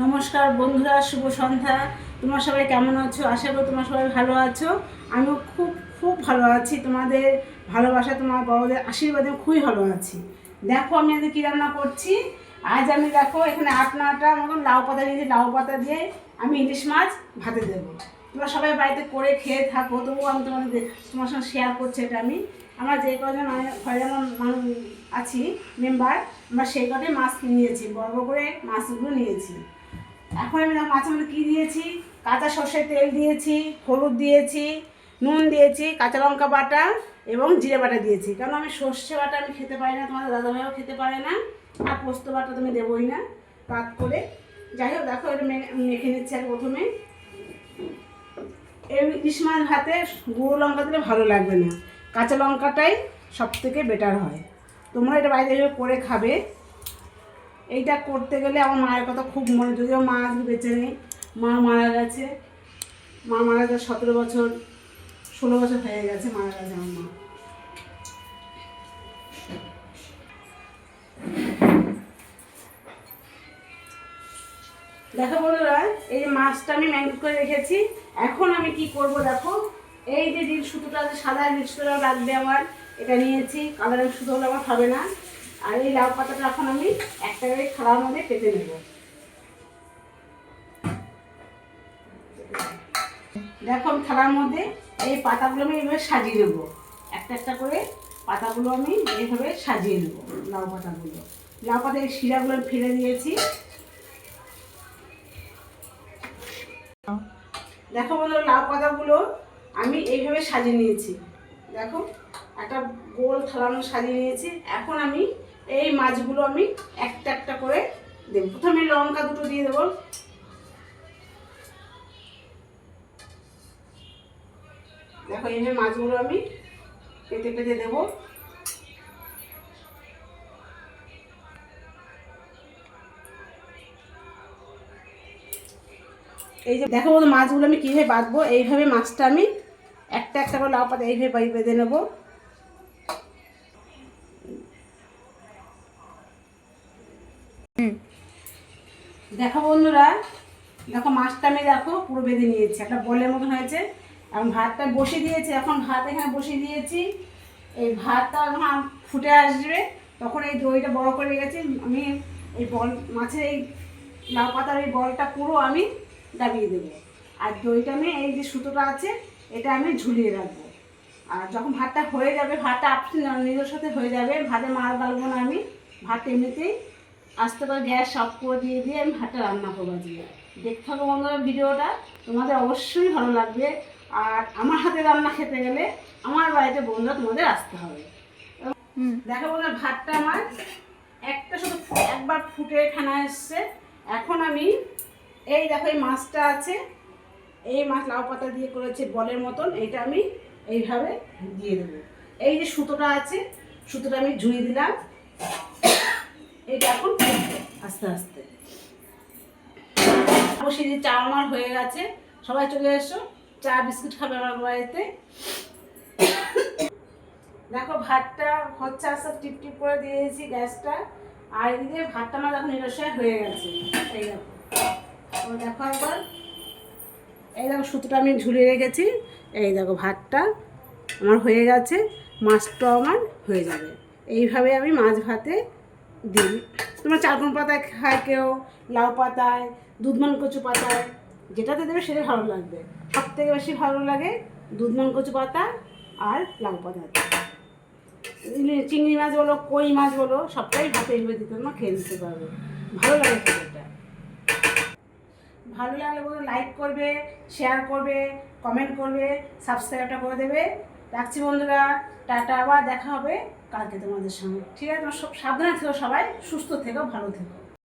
নমস্কার বন্ধুরা, শুভ সন্ধ্যা। তোমরা সবাই কেমন আছো? আশা করি তোমরা সবাই ভালো আছো। আমিও খুব খুব ভালো আছি। তোমাদের ভালোবাসা, তোমার বড়দের আশীর্বাদে খুবই ভালো আছি। দেখো আমি আজ কী রান্না করছি। আজ আমি দেখো এখানে 8-9টা মতন লাউ পাতা নিয়েছি। লাউ পাতা দিয়ে আমি ইলিশ মাছ ভাতে দেবো। তোমরা সবাই বাড়িতে করে খেয়ে থাকো, তবুও আমি তোমার সঙ্গে শেয়ার করছি। এটা আমরা যে কজন ঘরে যেমন আছি মেম্বার, আমরা সেই কটাই মাছ নিয়েছি, বড় বড় করে মাছগুলো নিয়েছি। এখন আমি মাছের মধ্যে কী দিয়েছি, কাঁচা সর্ষের তেল দিয়েছি, হলুদ দিয়েছি, নুন দিয়েছি, কাঁচা লঙ্কা বাটা এবং জিরে বাটা দিয়েছি। কারণ আমি সর্ষে বাটা আমি খেতে পারি না, তোমাদের দাদাভাইও খেতে পারে না, আর পোস্ত বাটা তুমি দেবোই না কাট করে। যাই হোক দেখো এটা মেখে নিচ্ছি। আর প্রথমে এই ইলিশ মাছ ভাতে গুঁড়ো লঙ্কা দিলে ভালো লাগবে না, কাঁচা লঙ্কাটাই সব থেকে বেটার হয়। তোমরা এটা বাড়িতে করে খাবে। এইটা করতে গেলে আমার মায়ের কথা খুব মনে, যদিও মা আজকে বেঁচে নেই, মা মারা গেছে। মা মারা গেছে 17 বছর 16 বছর হয়ে গেছে মারা গেছে আমার মা। দেখো বন্ধুরা, এই যে মাছটা আমি ম্যারিনেট করে রেখেছি। এখন আমি কি করব দেখো, এই যে নীল সুতোটা আছে, সাদা নীল সুতোটা লাগবে আমার, এটা নিয়েছি। কালারের সুতো হলে আমার হবে না। আর এই লাউ পাতাটা এখন আমি একটা করে থালার মধ্যে পেতে নেব। দেখো আমি থালার মধ্যে এই পাতাগুলো আমি এইভাবে সাজিয়ে নেবো। একটা একটা করে পাতাগুলো আমি এইভাবে সাজিয়ে নেবো। লাউ পাতাগুলো, লাউ পাতার এই শিরাগুলো আমি ফেলে দিয়েছি। দেখো বন্ধুরা, লাউ পাতাগুলো আমি এইভাবে সাজিয়ে নিয়েছি। দেখো একটা গোল থালার মধ্যে সাজিয়ে নিয়েছি। এখন আমি এই মাছগুলো আমি একটা একটা করে দেবো। প্রথমে লঙ্কা দুটো দিয়ে দেবো। দেখো এইভাবে মাছগুলো আমি পেতে পেতে দেবো। এই যে দেখো বন্ধু, মাছগুলো আমি কীভাবে বাঁধবো। এইভাবে মাছটা আমি একটা একটা করে লাউ পাতা এইভাবে বেঁধে নেবো। দেখো বন্ধুরা, দেখো মাছটা আমি দেখো পুরো বেঁধে নিয়েছি, একটা বলের মতন হয়েছে। এখন ভাতটা বসিয়ে দিয়েছি। এখন ভাত এখানে বসিয়ে দিয়েছি। এই ভাতটা যখন ফুটে আসবে তখন এই দইটা বড় করে রেখেছি আমি, এই বল মাছের এই লাউ পাতার এই বলটা পুরো আমি দাবিয়ে দেবো। আর দইটা আমি এই যে সুতোটা আছে এটা আমি ঝুলিয়ে রাখবো। আর যখন ভাতটা হয়ে যাবে, ভাতটা আপনি নিজের সাথে হয়ে যাবে, ভাতে মার গালবো না আমি। ভাত এমনিতেই আস্তে করে গ্যাস অফ করে দিয়ে আমি ভাতটা রান্না করবো দিয়ে। দেখতে থাকো বন্ধুরা ভিডিওটা, তোমাদের অবশ্যই ভালো লাগবে। আর আমার হাতে রান্না খেতে গেলে আমার বাড়িতে বন্ধুরা তোমাদের আসতে হবে। দেখো বন্ধুরা, ভাতটা আমার একটা শুধু একবার ফুটে ফেনা এসছে। এখন আমি এই দেখো এই মাছটা আছে, এই মাছ লাউ পাতা দিয়ে করেছে বলের মতন, এইটা আমি এইভাবে দিয়ে দেবো। এই যে সুতোটা আছে, সুতোটা আমি ঝুড়ি দিলাম। এটা এখন আস্তে আস্তে বসিয়ে দিয়ে চা আমার হয়ে গেছে। সবাই চলে এসো, চা বিস্কুট খাবে আমার বাড়িতে। দেখো ভাতটা হচ্ছে, আস্তে টিপ টিপ করে দিয়েছি গ্যাসটা। আর এদিকে ভাতটা আমার দেখো নিরসয় হয়ে গেছে। এই দেখো, দেখো একবার, এই দেখো সুতোটা আমি ঝুলিয়ে রেখেছি। এই দেখো ভাতটা আমার হয়ে গেছে, মাছটাও আমার হয়ে যাবে। এইভাবে আমি মাছ ভাতে দিই। তোমার চালকুন পাতায় খায় কেউ, লাউ পাতায়, দুধমান কচু পাতায়, যেটাতে দেবে সেটা ভালো লাগবে। সব থেকে বেশি ভালো লাগে দুধমান কচু পাতা আর লাউ পাতাতে। চিংড়ি মাছ বলো, কই মাছ বলো, সবটাই ভাতে এইভাবে দিতে তোমরা খেয়ে দিতে পারবে, ভালো লাগে খেতে। ভালো লাগলে বলো লাইক করবে, শেয়ার করবে, কমেন্ট করবে, সাবস্ক্রাইবটা করে দেবে। রাখছি বন্ধুরা, টাটা, আবার দেখা হবে কালকে তোমাদের সঙ্গে। ঠিক আছে? তোমার সব সাবধানে থেকো, সবাই সুস্থ থেকো, ভালো থেকো।